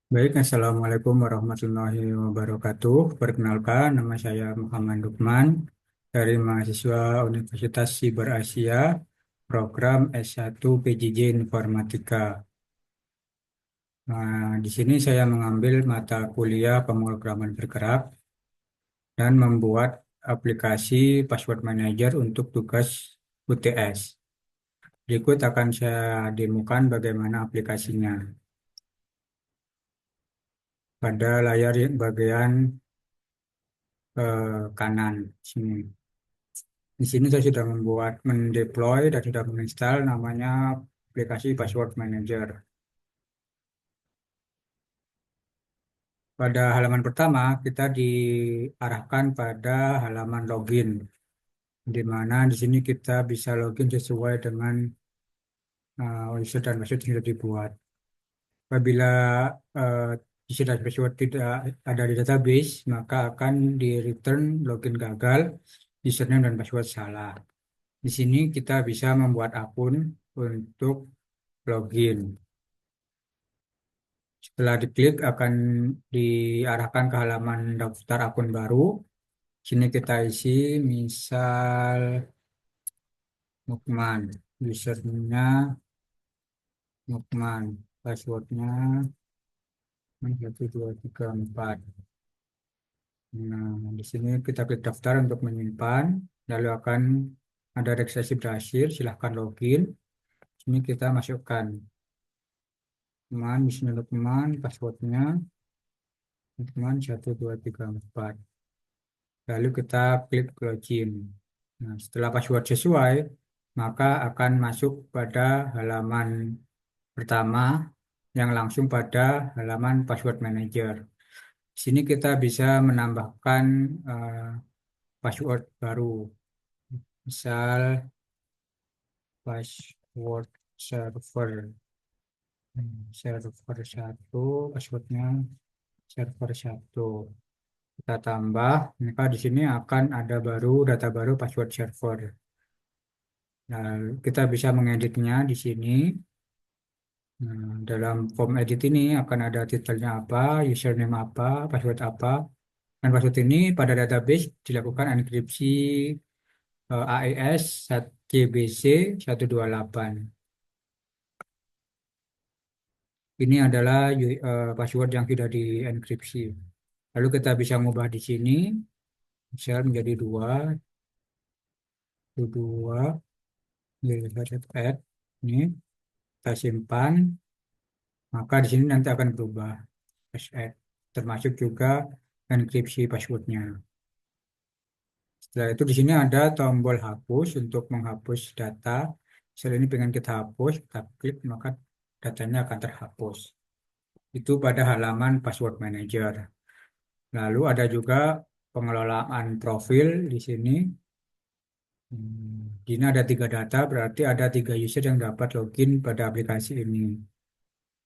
Baik, Assalamualaikum warahmatullahi wabarakatuh. Perkenalkan, nama saya Muhammad Lukman dari mahasiswa Universitas Siber Asia, program S1 PJJ Informatika. Di sini saya mengambil mata kuliah pemrograman bergerak dan membuat aplikasi password manager untuk tugas UTS. Berikut akan saya demokan bagaimana aplikasinya. Pada layar bagian kanan sini. Di sini saya sudah mendeploy dan sudah menginstal namanya aplikasi Password Manager. Pada halaman pertama, kita diarahkan pada halaman login, di mana di sini kita bisa login sesuai dengan user dan password yang sudah dibuat. Apabila uh, user dan password tidak ada di database, maka akan di return login gagal, username dan password salah. Di sini kita bisa membuat akun untuk login. Setelah diklik akan diarahkan ke halaman daftar akun baru. Sini kita isi misal Mukman, usernya Mukman, passwordnya 1234. Nah, di sini kita klik daftar untuk menyimpan, lalu akan ada registrasi berhasil, silahkan login. Sini kita masukkan teman, misalnya teman, passwordnya teman 1234. Lalu kita klik login. Nah, setelah password sesuai, maka akan masuk pada halaman pertama yang langsung pada halaman password manager. Di sini kita bisa menambahkan eh, password baru. Misal password server. Server satu, passwordnya server satu. Kita tambah, maka di sini akan ada data baru password server. Nah, kita bisa mengeditnya di sini. Nah, dalam form edit ini akan ada titelnya apa, username apa, password apa. Dan password ini pada database dilakukan enkripsi AES CBC 128. Ini adalah password yang sudah dienkripsi. Lalu kita bisa mengubah di sini, misal menjadi dua, add. Ini kita simpan, maka di sini nanti akan berubah. Add. Termasuk juga enkripsi passwordnya. Setelah itu di sini ada tombol hapus untuk menghapus data. Misalnya ini pengen kita hapus, kita klik maka datanya akan terhapus. Itu pada halaman password manager. Lalu ada juga pengelolaan profil di sini. Di sini ada tiga data, berarti ada tiga user yang dapat login pada aplikasi ini.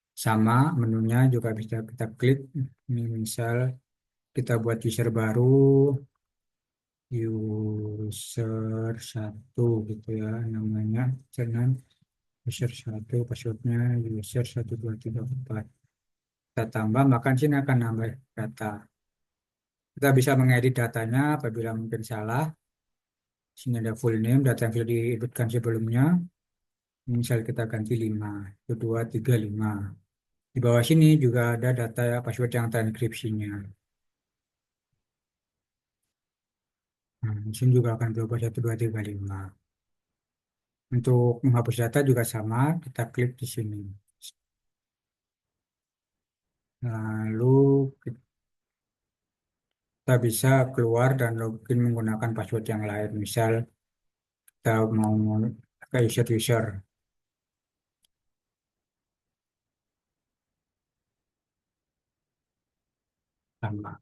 Sama menunya juga bisa kita klik. Ini misal kita buat user baru, user satu gitu ya namanya. Jangan user satu, passwordnya user 1234. Kita tambah, maka di sini akan nambah data. Kita bisa mengedit datanya apabila mungkin salah. Sini ada full name, data yang sudah diinputkan sebelumnya. Misal kita ganti 5, 235. Di bawah sini juga ada data password yang terenkripsinya. Nah, di sini juga akan berubah 1235. Untuk menghapus data juga sama, kita klik di sini. Lalu kita bisa keluar dan login menggunakan password yang lain. Misal kita mau ke user-user sama.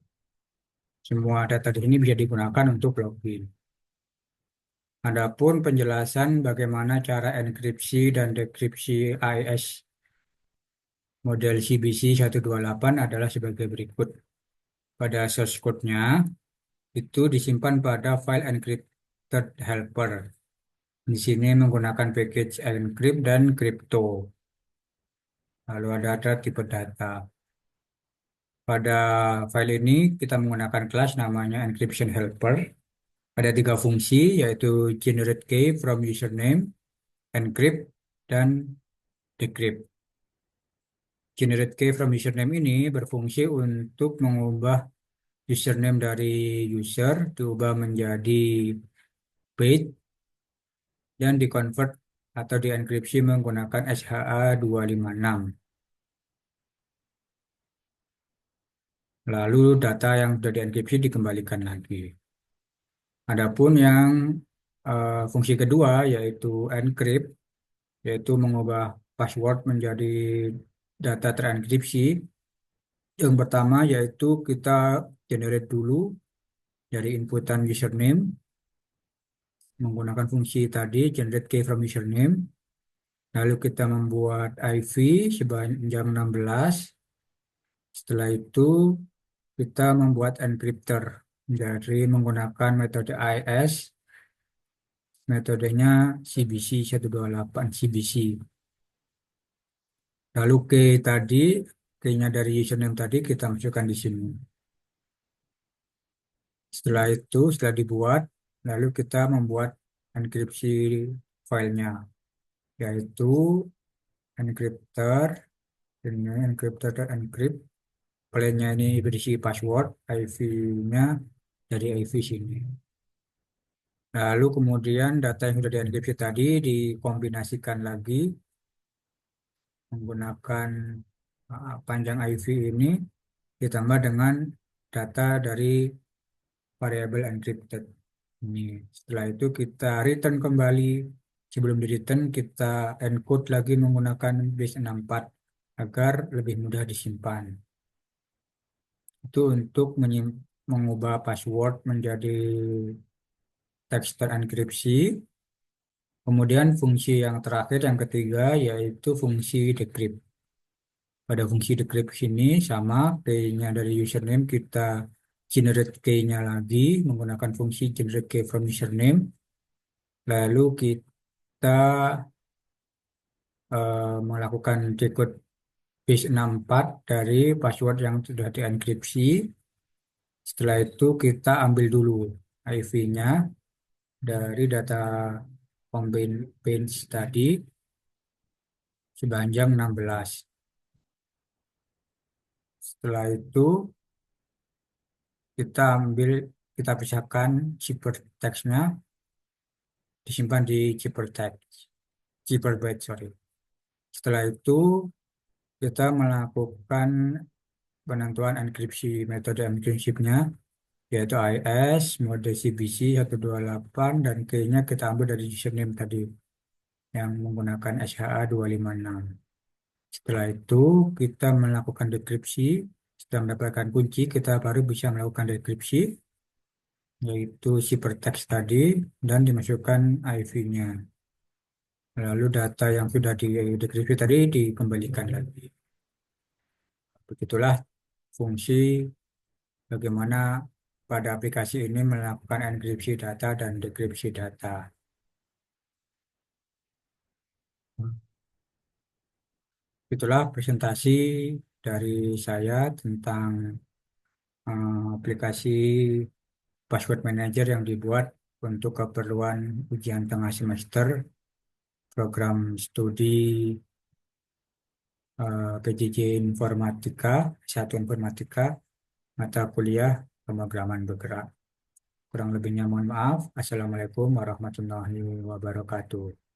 Semua data di sini bisa digunakan untuk login. Adapun penjelasan bagaimana cara enkripsi dan dekripsi AES model CBC 128 adalah sebagai berikut. Pada source code-nya itu disimpan pada file encrypted helper. Di sini menggunakan package encrypt dan crypto. Lalu ada tipe data. Pada file ini kita menggunakan kelas namanya encryption helper. Ada tiga fungsi yaitu generate key from username, encrypt, dan decrypt. Generate key from username ini berfungsi untuk mengubah username dari user diubah menjadi byte dan dikonvert atau dienkripsi menggunakan SHA-256. Lalu data yang sudah dienkripsi dikembalikan lagi. Adapun yang fungsi kedua yaitu encrypt, yaitu mengubah password menjadi data terenkripsi. Yang pertama yaitu kita generate dulu dari inputan username menggunakan fungsi tadi generate key from username. Lalu kita membuat IV sebanyak 16. Setelah itu kita membuat encryptor dari menggunakan metode AES, metodenya CBC 128 CBC. Lalu key tadi, key-nya dari username tadi kita masukkan di sini. Setelah itu, setelah dibuat, lalu kita membuat enkripsi filenya, yaitu encryptor, ini encryptor dan encrypt. Filenya ini berisi password, IV-nya dari IV sini. Lalu kemudian data yang sudah dienkripsi tadi dikombinasikan lagi menggunakan panjang IV ini ditambah dengan data dari variable encrypted. Ini. Setelah itu kita return kembali. Sebelum di return kita encode lagi menggunakan base 64 agar lebih mudah disimpan. Itu untuk mengubah password menjadi teks terenkripsi. Kemudian fungsi yang terakhir, yang ketiga, yaitu fungsi decrypt. Pada fungsi decrypt ini sama, key-nya dari username kita generate key-nya lagi menggunakan fungsi generate key from username. Lalu kita melakukan decode base 64 dari password yang sudah dienkripsi. Setelah itu kita ambil dulu IV-nya dari data combine bench tadi sepanjang 16. Setelah itu kita pisahkan ciphertext-nya disimpan di cipherbyte, sorry. Setelah itu kita melakukan penentuan enkripsi metode enkripsinya yaitu IS mode CBC 128 dan key-nya kita ambil dari username tadi yang menggunakan SHA-256. Setelah itu kita melakukan dekripsi. Setelah mendapatkan kunci kita baru bisa melakukan dekripsi yaitu ciphertext tadi dan dimasukkan IV-nya. Lalu data yang sudah didekripsi tadi dikembalikan lagi. Begitulah fungsi bagaimana pada aplikasi ini melakukan enkripsi data dan dekripsi data. Itulah presentasi dari saya tentang aplikasi password manager yang dibuat untuk keperluan ujian tengah semester program studi PJJ Informatika, satu Informatika, mata kuliah pemrograman bergerak. Kurang lebihnya mohon maaf. Assalamualaikum warahmatullahi wabarakatuh.